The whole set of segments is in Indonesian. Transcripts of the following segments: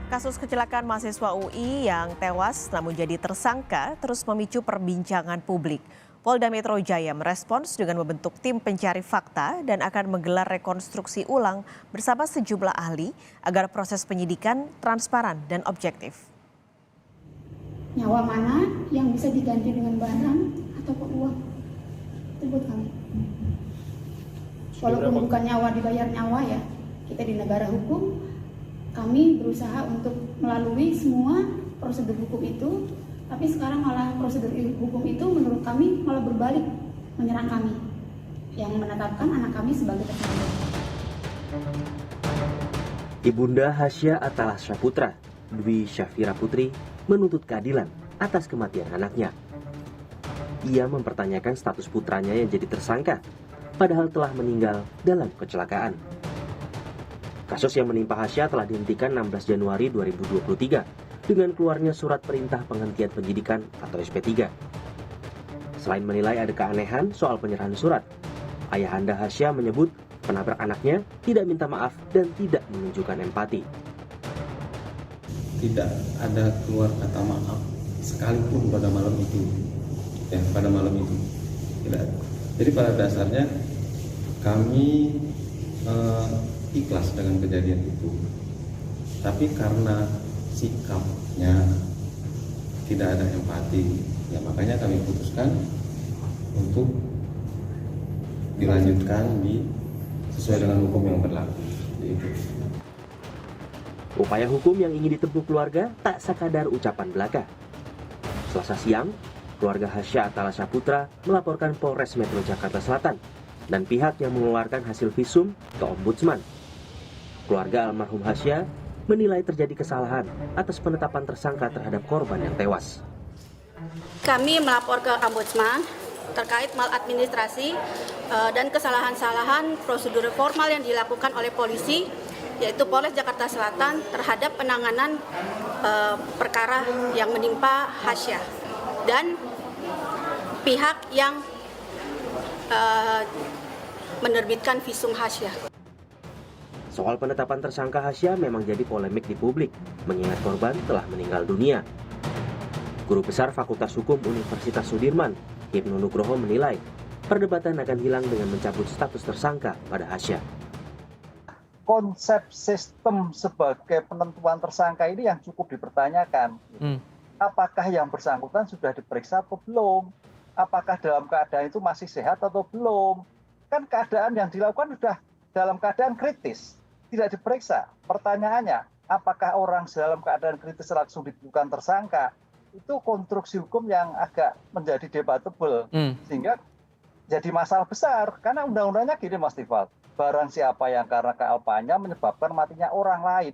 Kasus kecelakaan mahasiswa UI yang tewas namun jadi tersangka terus memicu perbincangan publik. Polda Metro Jaya merespons dengan membentuk tim pencari fakta dan akan menggelar rekonstruksi ulang bersama sejumlah ahli agar proses penyidikan transparan dan objektif. Nyawa mana yang bisa diganti dengan barang atau uang? Itu buat kami. Walaupun bukan nyawa dibayar nyawa ya, kita di negara hukum, kami berusaha untuk melalui semua prosedur hukum itu, tapi sekarang malah prosedur hukum itu menurut kami malah berbalik menyerang kami, yang menetapkan anak kami sebagai tersangka. Ibunda Hasya Atalasya Putra, Dwi Syafira Putri, menuntut keadilan atas kematian anaknya. Ia mempertanyakan status putranya yang jadi tersangka, padahal telah meninggal dalam kecelakaan. Kasus yang menimpa Hasya telah dihentikan 16 Januari 2023 dengan keluarnya surat perintah penghentian penyidikan atau SP3. Selain menilai ada keanehan soal penyerahan surat, ayahanda Hasya menyebut penabrak anaknya tidak minta maaf dan tidak menunjukkan empati. Tidak ada keluar kata maaf sekalipun pada malam itu. Tidak. Jadi pada dasarnya kami ikhlas dengan kejadian itu, tapi karena sikapnya tidak ada empati, ya makanya kami putuskan untuk dilanjutkan sesuai dengan hukum yang berlaku. Upaya hukum yang ingin ditempuh keluarga tak sekadar ucapan belaka. Selasa siang, keluarga Hasya Atalasya Putra melaporkan Polres Metro Jakarta Selatan dan pihak yang mengeluarkan hasil visum ke Ombudsman. Keluarga almarhum Hasya menilai terjadi kesalahan atas penetapan tersangka terhadap korban yang tewas. Kami melapor ke Ombudsman terkait maladministrasi dan kesalahan-kesalahan prosedur formal yang dilakukan oleh polisi, yaitu Polres Jakarta Selatan terhadap penanganan perkara yang menimpa Hasya dan pihak yang menerbitkan visum Hasya. Soal penetapan tersangka Hasya memang jadi polemik di publik, mengingat korban telah meninggal dunia. Guru Besar Fakultas Hukum Universitas Sudirman, Ibnu Nugroho menilai, perdebatan akan hilang dengan mencabut status tersangka pada Hasya. Konsep sistem sebagai penentuan tersangka ini yang cukup dipertanyakan. Apakah yang bersangkutan sudah diperiksa atau belum? Apakah dalam keadaan itu masih sehat atau belum? Kan keadaan yang dilakukan sudah dalam keadaan kritis, tidak diperiksa. Pertanyaannya, apakah orang dalam keadaan kritis langsung ditentukan tersangka? Itu konstruksi hukum yang agak menjadi debatable, sehingga jadi masalah besar. Karena undang-undangnya gini Mas Tifal, barang siapa yang karena kealpaannya menyebabkan matinya orang lain,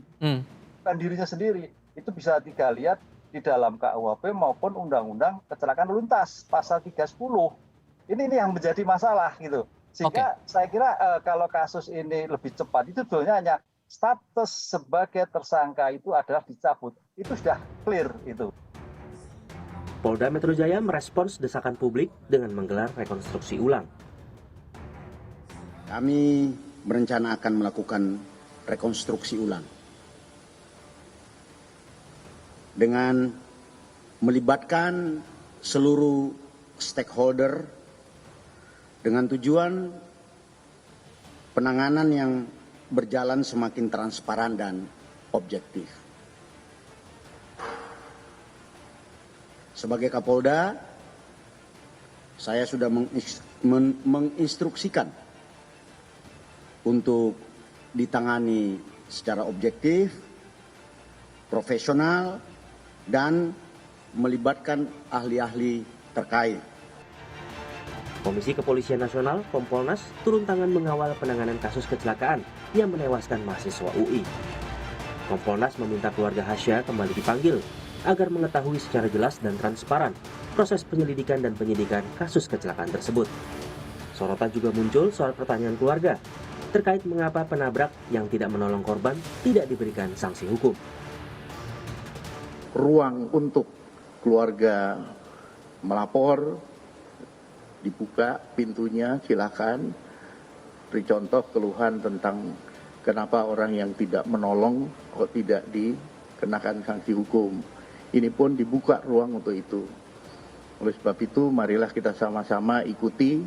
bukan dirinya sendiri. Itu bisa lihat di dalam KUHP maupun Undang-Undang Kecelakaan Lalu Lintas pasal 310. Ini yang menjadi masalah gitu. Sehingga saya kira kalau kasus ini lebih cepat, itu sebetulnya hanya status sebagai tersangka itu adalah dicabut. Itu sudah clear itu. Polda Metro Jaya merespons desakan publik dengan menggelar rekonstruksi ulang. Kami berencana akan melakukan rekonstruksi ulang dengan melibatkan seluruh stakeholder dengan tujuan penanganan yang berjalan semakin transparan dan objektif. Sebagai Kapolda, saya sudah menginstruksikan untuk ditangani secara objektif, profesional, dan melibatkan ahli-ahli terkait. Komisi Kepolisian Nasional, Kompolnas, turun tangan mengawal penanganan kasus kecelakaan yang menewaskan mahasiswa UI. Kompolnas meminta keluarga Hasya kembali dipanggil agar mengetahui secara jelas dan transparan proses penyelidikan dan penyidikan kasus kecelakaan tersebut. Sorotan juga muncul soal pertanyaan keluarga terkait mengapa penabrak yang tidak menolong korban tidak diberikan sanksi hukum. Ruang untuk keluarga melapor dibuka pintunya, silakan. Beri contoh keluhan tentang kenapa orang yang tidak menolong kok tidak kenakan sanksi hukum. Ini pun dibuka ruang untuk itu. Oleh sebab itu, marilah kita sama-sama ikuti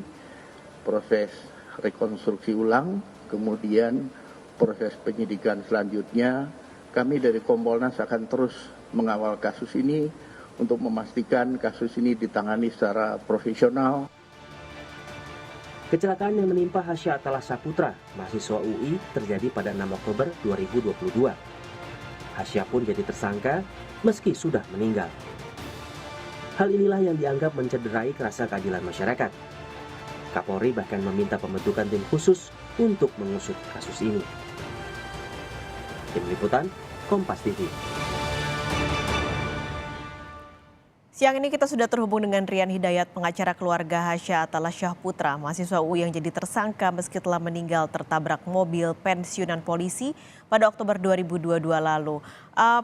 proses rekonstruksi ulang, kemudian proses penyidikan selanjutnya. Kami dari Kompolnas akan terus mengawal kasus ini untuk memastikan kasus ini ditangani secara profesional. Kecelakaan yang menimpa Hasya Atala Saputra, mahasiswa UI, terjadi pada 6 Oktober 2022. Hasya pun jadi tersangka meski sudah meninggal. Hal inilah yang dianggap mencederai rasa keadilan masyarakat. Kapolri bahkan meminta pembentukan tim khusus untuk mengusut kasus ini. Tim Liputan, Kompas TV. Siang ini kita sudah terhubung dengan Rian Hidayat, pengacara keluarga Hasya Atala Saputra, mahasiswa UI yang jadi tersangka meski telah meninggal tertabrak mobil pensiunan polisi pada Oktober 2022 lalu.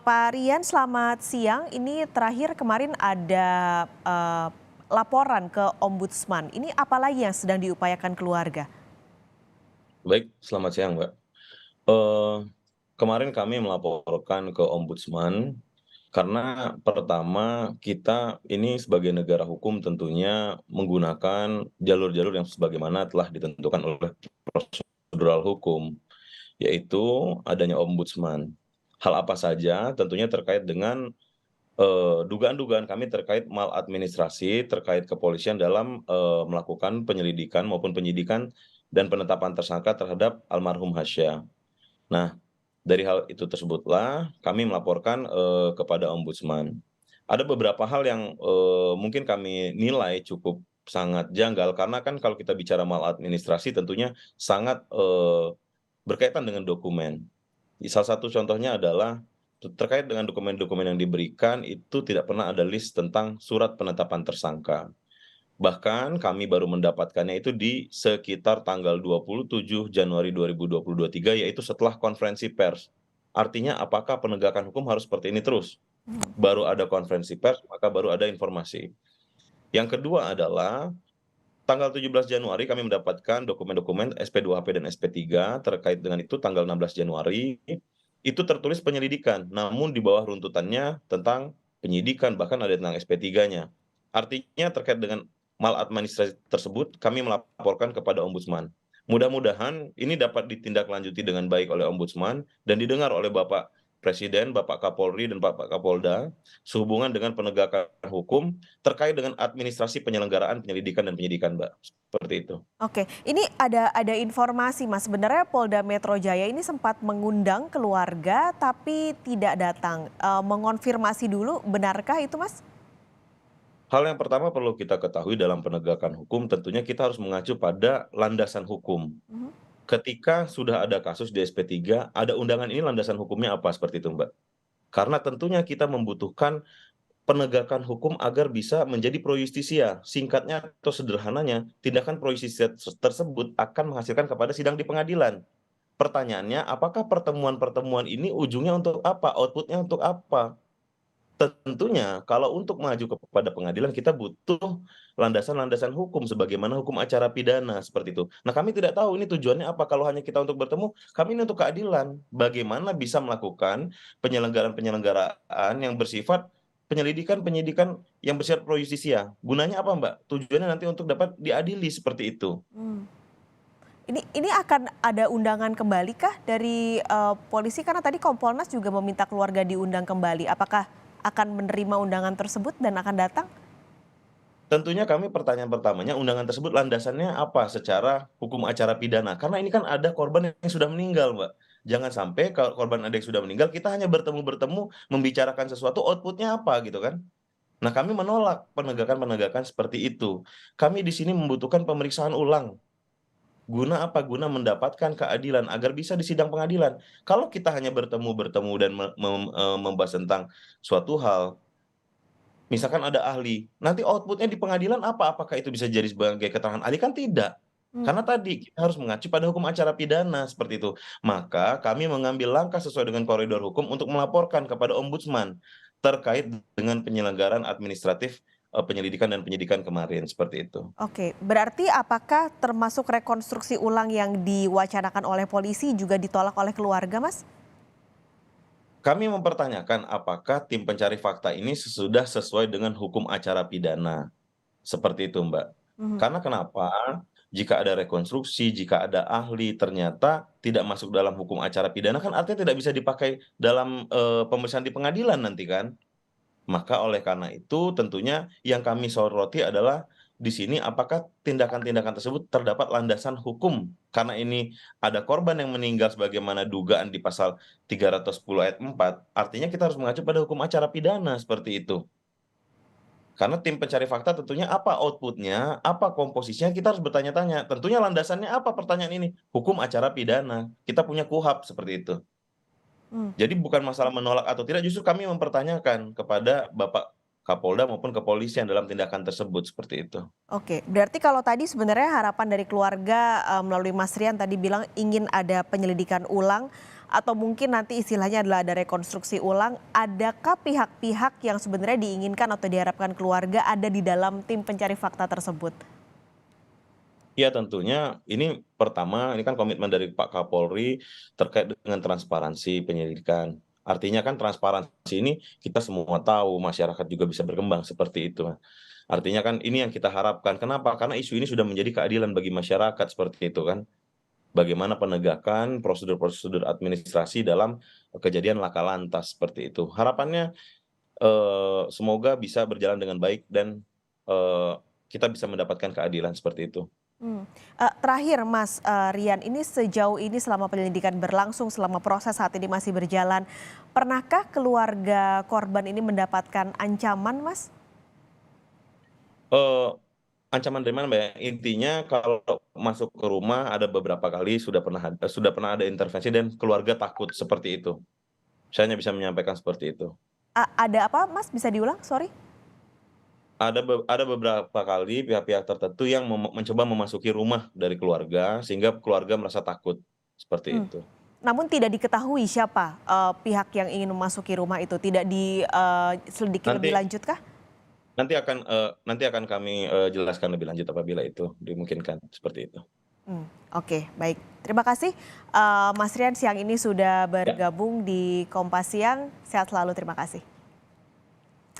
Pak Rian, selamat siang. Ini terakhir kemarin ada laporan ke Ombudsman. Ini apa lagi yang sedang diupayakan keluarga? Baik, selamat siang, Mbak. Kemarin kami melaporkan ke Ombudsman karena pertama kita ini sebagai negara hukum tentunya menggunakan jalur-jalur yang sebagaimana telah ditentukan oleh prosedural hukum, yaitu adanya Ombudsman. Hal apa saja tentunya terkait dengan dugaan-dugaan kami terkait maladministrasi terkait kepolisian dalam melakukan penyelidikan maupun penyidikan dan penetapan tersangka terhadap almarhum Hasya. Nah, dari hal itu tersebutlah kami melaporkan kepada Ombudsman. Ada beberapa hal yang mungkin kami nilai cukup sangat janggal karena kan kalau kita bicara maladministrasi tentunya sangat berkaitan dengan dokumen. Salah satu contohnya adalah terkait dengan dokumen-dokumen yang diberikan itu tidak pernah ada list tentang surat penetapan tersangka. Bahkan kami baru mendapatkannya itu di sekitar tanggal 27 Januari 2023, yaitu setelah konferensi pers. Artinya apakah penegakan hukum harus seperti ini terus? Baru ada konferensi pers, maka baru ada informasi. Yang kedua adalah tanggal 17 Januari kami mendapatkan dokumen-dokumen SP2HP dan SP3 terkait dengan itu tanggal 16 Januari. Itu tertulis penyelidikan, namun di bawah runtutannya tentang penyidikan, bahkan ada tentang SP3-nya. Artinya terkait dengan maladministrasi tersebut kami melaporkan kepada Ombudsman. Mudah-mudahan ini dapat ditindaklanjuti dengan baik oleh Ombudsman dan didengar oleh Bapak Presiden, Bapak Kapolri, dan Bapak Kapolda sehubungan dengan penegakan hukum terkait dengan administrasi penyelenggaraan penyelidikan dan penyidikan, Mbak. Seperti itu. Oke, ini ada informasi, Mas. Sebenarnya Polda Metro Jaya ini sempat mengundang keluarga tapi tidak datang. Mengonfirmasi dulu, benarkah itu, Mas? Hal yang pertama perlu kita ketahui dalam penegakan hukum tentunya kita harus mengacu pada landasan hukum. Ketika sudah ada kasus di SP3, ada undangan ini landasan hukumnya apa seperti itu, Mbak? Karena tentunya kita membutuhkan penegakan hukum agar bisa menjadi pro justisia. Singkatnya atau sederhananya, tindakan pro justisia tersebut akan menghasilkan kepada sidang di pengadilan. Pertanyaannya, apakah pertemuan-pertemuan ini ujungnya untuk apa? Outputnya untuk apa? Tentunya kalau untuk maju kepada pengadilan kita butuh landasan-landasan hukum sebagaimana hukum acara pidana seperti itu. Nah, kami tidak tahu ini tujuannya apa. Kalau hanya kita untuk bertemu, kami ini untuk keadilan. Bagaimana bisa melakukan penyelenggaraan yang bersifat penyidikan yang bersifat pro justisia. Gunanya apa, Mbak? Tujuannya nanti untuk dapat diadili seperti itu. Ini akan ada undangan kembali kah dari polisi? Karena tadi Kompolnas juga meminta keluarga diundang kembali. Apakah akan menerima undangan tersebut dan akan datang? Tentunya kami pertanyaan pertamanya undangan tersebut landasannya apa secara hukum acara pidana. Karena ini kan ada korban yang sudah meninggal, Mbak. Jangan sampai kalau korban ada yang sudah meninggal kita hanya bertemu membicarakan sesuatu outputnya apa gitu kan. Nah, kami menolak penegakan seperti itu. Kami di sini membutuhkan pemeriksaan ulang. Guna apa? Guna mendapatkan keadilan agar bisa di sidang pengadilan. Kalau kita hanya bertemu dan membahas tentang suatu hal, misalkan ada ahli, nanti outputnya di pengadilan apa? Apakah itu bisa jadi sebagai keterangan ahli? Kan tidak. Karena tadi kita harus mengacu pada hukum acara pidana seperti itu. Maka kami mengambil langkah sesuai dengan koridor hukum untuk melaporkan kepada Ombudsman terkait dengan penyelenggaraan administratif penyelidikan dan penyidikan kemarin seperti itu. Oke, berarti apakah termasuk rekonstruksi ulang yang diwacanakan oleh polisi juga ditolak oleh keluarga, Mas? Kami mempertanyakan apakah tim pencari fakta ini sudah sesuai dengan hukum acara pidana. Seperti itu, Mbak. Karena kenapa? Jika ada rekonstruksi, jika ada ahli ternyata tidak masuk dalam hukum acara pidana, kan artinya tidak bisa dipakai dalam pemeriksaan di pengadilan nanti kan. Maka oleh karena itu tentunya yang kami soroti adalah di sini apakah tindakan-tindakan tersebut terdapat landasan hukum. Karena ini ada korban yang meninggal sebagaimana dugaan di pasal 310 ayat 4, artinya kita harus mengacu pada hukum acara pidana seperti itu. Karena tim pencari fakta tentunya apa outputnya, apa komposisinya, kita harus bertanya-tanya. Tentunya landasannya apa pertanyaan ini? Hukum acara pidana. Kita punya KUHP seperti itu. Jadi bukan masalah menolak atau tidak, justru kami mempertanyakan kepada Bapak Kapolda maupun kepolisian dalam tindakan tersebut seperti itu. Oke, berarti kalau tadi sebenarnya harapan dari keluarga melalui Mas Rian tadi bilang ingin ada penyelidikan ulang atau mungkin nanti istilahnya adalah ada rekonstruksi ulang. Adakah pihak-pihak yang sebenarnya diinginkan atau diharapkan keluarga ada di dalam tim pencari fakta tersebut? Ya tentunya ini pertama, ini kan komitmen dari Pak Kapolri terkait dengan transparansi penyelidikan. Artinya kan transparansi ini kita semua tahu, masyarakat juga bisa berkembang seperti itu. Artinya kan ini yang kita harapkan. Kenapa? Karena isu ini sudah menjadi keadilan bagi masyarakat seperti itu kan. Bagaimana penegakan prosedur-prosedur administrasi dalam kejadian laka lantas seperti itu. Harapannya semoga bisa berjalan dengan baik dan kita bisa mendapatkan keadilan seperti itu. Terakhir Mas Rian, ini sejauh ini selama penyelidikan berlangsung, selama proses saat ini masih berjalan, pernahkah keluarga korban ini mendapatkan ancaman, Mas? Ancaman dari mana, Mbak? Intinya kalau masuk ke rumah ada beberapa kali sudah pernah ada intervensi dan keluarga takut seperti itu. Saya hanya bisa menyampaikan seperti itu. Ada apa, Mas? Bisa diulang? Sorry. Ada beberapa kali pihak-pihak tertentu yang mencoba memasuki rumah dari keluarga sehingga keluarga merasa takut seperti itu. Namun tidak diketahui siapa pihak yang ingin memasuki rumah itu, tidak diselidiki lebih lanjut kah? Nanti akan kami jelaskan lebih lanjut apabila itu dimungkinkan seperti itu. Oke, baik. Terima kasih Mas Rian siang ini sudah bergabung di Kompas Siang. Sehat selalu, terima kasih.